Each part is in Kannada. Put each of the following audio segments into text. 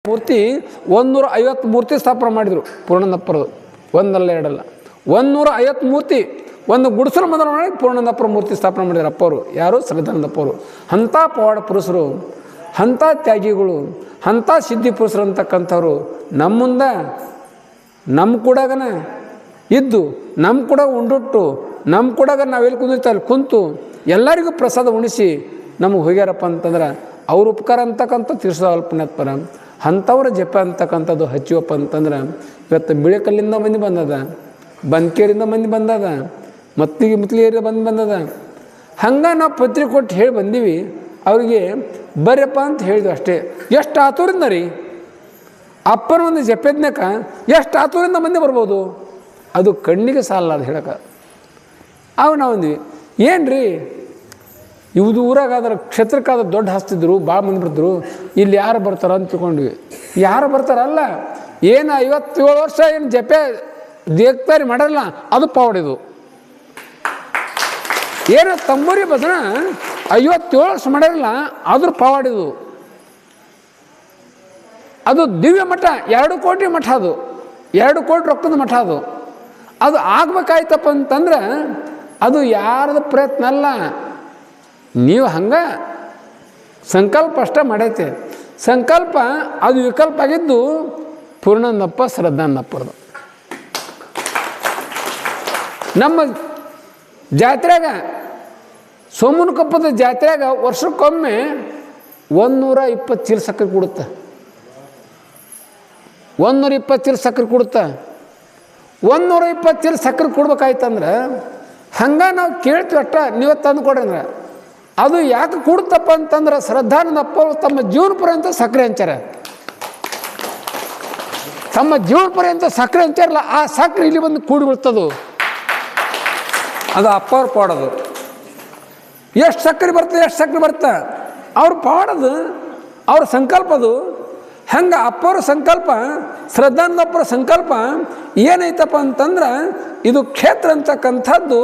ಮೂರ್ತಿ 150 ಮೂರ್ತಿ ಸ್ಥಾಪನೆ ಮಾಡಿದರು ಪೂರ್ಣನಪ್ಪರದು. ಒಂದಲ್ಲ ಎರಡಲ್ಲ, 150 ಮೂರ್ತಿ. ಒಂದು ಗುಡಿಸಲು ಮೊದಲು ಮಾಡಿ ಪೂರ್ಣನಪ್ಪರ ಮೂರ್ತಿ ಸ್ಥಾಪನೆ ಮಾಡಿದ್ರು ಅಪ್ಪವರು. ಯಾರು? ಶ್ರದ್ಧಾನಂದಪ್ಪವರು. ಅಂಥ ಪವಾಡ ಪುರುಷರು, ಅಂಥ ತ್ಯಾಗಿಗಳು, ಅಂಥ ಸಿದ್ಧಿ ಪುರುಷರು ಅಂತಕ್ಕಂಥವ್ರು ನಮ್ಮ ಮುಂದೆ ನಮ್ಮ ಕೂಡಾಗನ ಇದ್ದು, ನಮ್ಮ ಕೂಡ ಉಂಡುಟ್ಟು, ನಮ್ಮ ಕೂಡಾಗ ನಾವೆಲ್ಲಿ ಕುಂದಿರ್ತೀವಿ ಅಲ್ಲಿ ಕುಂತು ಎಲ್ಲರಿಗೂ ಪ್ರಸಾದ ಉಣಿಸಿ ನಮಗೆ ಹೋಗ್ಯಾರಪ್ಪ ಅಂತಂದ್ರೆ ಅವ್ರ ಉಪಕಾರ ಅಂತಕ್ಕಂಥ ತೀರ್ಸೋಲ್ಲ ಪುಣ್ಯಾತ್ಮರ. ಅಂಥವ್ರ ಜಪ ಅಂತಕ್ಕಂಥದ್ದು ಹಚ್ಚಿವಪ್ಪ ಅಂತಂದ್ರೆ ಇವತ್ತು ಬಿಳೆಕಲ್ಲಿಂದ ಮಂದಿ ಬಂದದ, ಬಂದ್ಕೇರಿಂದ ಮಂದಿ ಬಂದದ, ಮುತ್ಲಿಗೇರಿಂದ ಬಂದದ. ಹಂಗೆ ನಾವು ಪತ್ರಿಕೆ ಕೊಟ್ಟು ಹೇಳಿ ಬಂದೀವಿ. ಅವ್ರಿಗೆ ಬರ್ಯಪ್ಪ ಅಂತ ಹೇಳಿದ್ವಿ ಅಷ್ಟೇ. ಎಷ್ಟು ಆತುರಿಂದ ರೀ ಅಪ್ಪನ ಒಂದು ಜಪದ್ನಕ ಎಷ್ಟು ಆತುರಿಂದ ಮಂದಿ ಬರ್ಬೋದು, ಅದು ಕಣ್ಣಿಗೆ ಸಾಲ ಅದು ಹೇಳಕ್ಕೆ. ಅವು ನಾವು ಅಂದ್ವಿ ಏನು ರೀ ಇವುದು ಊರಾಗಾದ್ರೆ ಕ್ಷೇತ್ರಕ್ಕಾದ್ರೆ ದೊಡ್ಡ ಹಾಸ್ತಿದ್ರು, ಭಾಳ ಮಂದಿ ಬರ್ತಿದ್ರು, ಇಲ್ಲಿ ಯಾರು ಬರ್ತಾರ ಅಂತ ತಿಳ್ಕೊಂಡ್ವಿ. ಯಾರು ಬರ್ತಾರಲ್ಲ, ಏನು 57 ವರ್ಷ ಏನು ಜಪೆ ದೇಕ್ತಾರಿ ಮಾಡಲ್ಲ ಅದು ಪಾವಡಿದು. ಏನು ತಂಬೂರಿ ಭಜನ 57 ವರ್ಷ ಮಾಡಿರಲ್ಲ ಅದ್ರ ಪಾವಾಡಿದು. ಅದು ದಿವ್ಯ ಮಠ, 2 ಕೋಟಿ ಮಠ, ಅದು 2 ಕೋಟಿ ರೊಕ್ಕದ ಮಠ. ಅದು ಆಗ್ಬೇಕಾಯ್ತಪ್ಪ ಅಂತಂದ್ರೆ ಅದು ಯಾರ್ದು ಪ್ರಯತ್ನ ಅಲ್ಲ, ನೀವು ಹಂಗೆ ಸಂಕಲ್ಪ ಅಷ್ಟೇ ಮಾಡೈತೆ. ಸಂಕಲ್ಪ ಅದು ವಿಕಲ್ಪ ಆಗಿದ್ದು ಪೂರ್ಣನಪ್ಪ ಶ್ರದ್ಧಾನಂದಪ್ಪರದು. ನಮ್ಮ ಜಾತ್ರೆಗ ಸೋಮನಕೊಪ್ಪದ ಜಾತ್ರೆಗ ವರ್ಷಕ್ಕೊಮ್ಮೆ 120 ಚೀಲ ಸಕ್ಕರೆ ಕೊಡುತ್ತೆ. 120 ಚೀಲ ಸಕ್ಕರೆ ಕೊಡುತ್ತೆ. 120 ಚೀಲ ಸಕ್ಕರೆ ಕೊಡ್ಬೇಕಾಯ್ತಂದ್ರೆ ಹಂಗೆ ನಾವು ಕೇಳ್ತೀವಿ ಅಷ್ಟ, ನೀವು ತಂದು ಕೊಡ್ರಿ ಅಂದ್ರೆ. ಅದು ಯಾಕೆ ಕೊಡುತ್ತಪ್ಪ ಅಂತಂದ್ರೆ ಶ್ರದ್ಧಾನಂದಪ್ಪ ತಮ್ಮ ಜೀವನ ಪರ್ಯಂತ ಸಕ್ಕರೆ ಹಂಚಾರ. ತಮ್ಮ ಜೀವನ ಪರ್ಯಂತ ಸಕ್ಕರೆ ಹಂಚಾರಲ್ಲ, ಆ ಸಕ್ಕರೆ ಇಲ್ಲಿ ಬಂದು ಕೂಡಿ ಬಿಡ್ತದು. ಅದು ಅಪ್ಪವ್ರು ಪಾಡೋದು. ಎಷ್ಟು ಸಕ್ಕರೆ ಬರ್ತದೆ, ಎಷ್ಟು ಸಕ್ಕರೆ ಬರ್ತದೆ ಅವ್ರು ಪಾಡೋದು, ಅವ್ರ ಸಂಕಲ್ಪದು. ಹಂಗೆ ಅಪ್ಪವ್ರ ಸಂಕಲ್ಪ, ಶ್ರದ್ಧಾನಂದಪ್ಪರ ಸಂಕಲ್ಪ ಏನೈತಪ್ಪ ಅಂತಂದ್ರೆ ಇದು ಕ್ಷೇತ್ರ ಅಂತಕ್ಕಂಥದ್ದು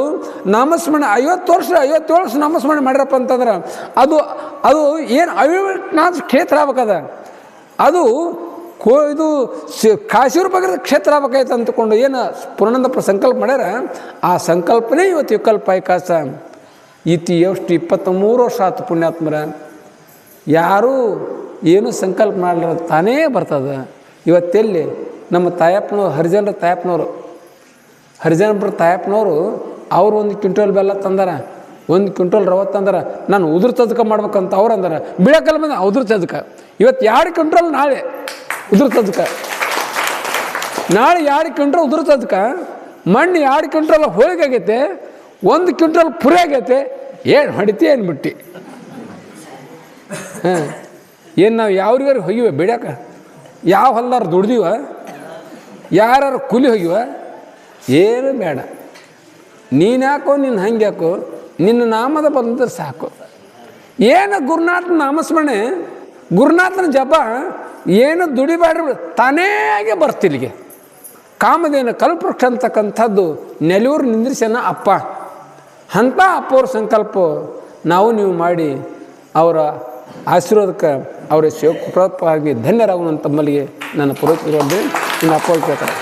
ನಾಮಸ್ಮರಣೆ 57 ವರ್ಷ ನಾಮಸ್ಮರಣೆ ಮಾಡ್ಯಪ್ಪ ಅಂತಂದ್ರೆ ಅದು ಅದು ಏನು ಅವಿನಾಶ ಕ್ಷೇತ್ರ ಆಗ್ಬೇಕದ. ಅದು ಇದು ಕಾಶೀರ ಬಗ್ಗೆ ಕ್ಷೇತ್ರ ಆಗ್ಬೇಕಾಯ್ತು ಅಂತಕೊಂಡು ಏನು ಪೂರ್ಣಾನಂದಪ್ಪರ ಸಂಕಲ್ಪ ಮಾಡ್ಯಾರ, ಆ ಸಂಕಲ್ಪನೇ ಇವತ್ತು ವಿಕಲ್ಪ ಆಯ್ಕಾಸ. ಇತಿ ಎಷ್ಟು 23 ವರ್ಷ ಆಯ್ತು ಪುಣ್ಯಾತ್ಮರ. ಯಾರೂ ಏನು ಸಂಕಲ್ಪ ಮಾಡಲ ತಾನೇ ಬರ್ತದೆ. ಇವತ್ತೆಲ್ಲಿ ನಮ್ಮ ತಾಯಪ್ಪನವ್ರು, ಹರಿಜನರ ತಾಯಪ್ಪನವರು, ಹರಿಜನಪುರ ತಾಯಪ್ಪನವರು ಅವ್ರು 1 ಕ್ವಿಂಟಲ್ ಬೆಲ್ಲ ತಂದಾರ, 1 ಕ್ವಿಂಟಲ್ ರವೆ ತಂದಾರ. ನಾನು ಉದುರು ಚದಕ ಮಾಡ್ಬೇಕಂತ ಅವ್ರು ಅಂದಾರ. ಬಿಳಕಲ್ಲ ಬಂದ ಉದುರು ಚದಕ. ಇವತ್ತು 2 ಕ್ವಿಂಟಲ್, ನಾಳೆ ಉದುರು ಚದಕ, ನಾಳೆ 2 ಕ್ವಿಂಟಲ್ ಉದುರು ಚದಕ. ಮಣ್ಣು 2 ಕ್ವಿಂಟಲ್ ಹೋಳಿಗೆ ಆಗೈತೆ, 1 ಕ್ವಿಂಟಲ್ ಪುರಿ ಆಗೈತೆ. ಏನು ಹೊಡಿತಿ ಏನು ಬಿಟ್ಟು ಹಾಂ ಏನು ನಾವು ಯಾವ್ರಿಗಾರು ಹೋಗಿವ ಬಿಡಾಕ? ಯಾವ ಹೊಲ್ದಾರು ದುಡ್ದಿವ? ಯಾರು ಕೂಲಿ ಹೋಗಿವ? ಏನು ಬೇಡ. ನೀನು ಯಾಕೋ, ನಿನ್ನ ಹಂಗೆ ಯಾಕೋ, ನಿನ್ನ ನಾಮದ ಬಂದ್ರೆ ಸಾಕು. ಏನು ಗುರುನಾಥನ ನಾಮಸ್ಮರಣೆ, ಗುರುನಾಥನ ಜಪ ಏನು ದುಡಿಬೇಡ್ರಿ, ತಾನೇ ಬರ್ತಿಲ್ಲಿಗೆ. ಕಾಮಧೇನು ಕಲ್ಪವೃಕ್ಷ ಅಂತಕ್ಕಂಥದ್ದು ನೆಲೂರು ನಿಂದ್ರಿಸನ ಅಪ್ಪ. ಅಂಥ ಅಪ್ಪವ್ರ ಸಂಕಲ್ಪ ನಾವು ನೀವು ಮಾಡಿ ಅವರ ಆಶೀರ್ವಾದಕ್ಕೆ ಅವರ ಸೇವಕವಾಗಿ ಧನ್ಯರಾಗುವಂಥ ತಮ್ಮಲ್ಲಿಗೆ ನನ್ನ ಪೂರ್ವಕವಾಗಿ ಇನ್ನು ಅಪ್ಪ ಕೇಳ್ತಾರೆ.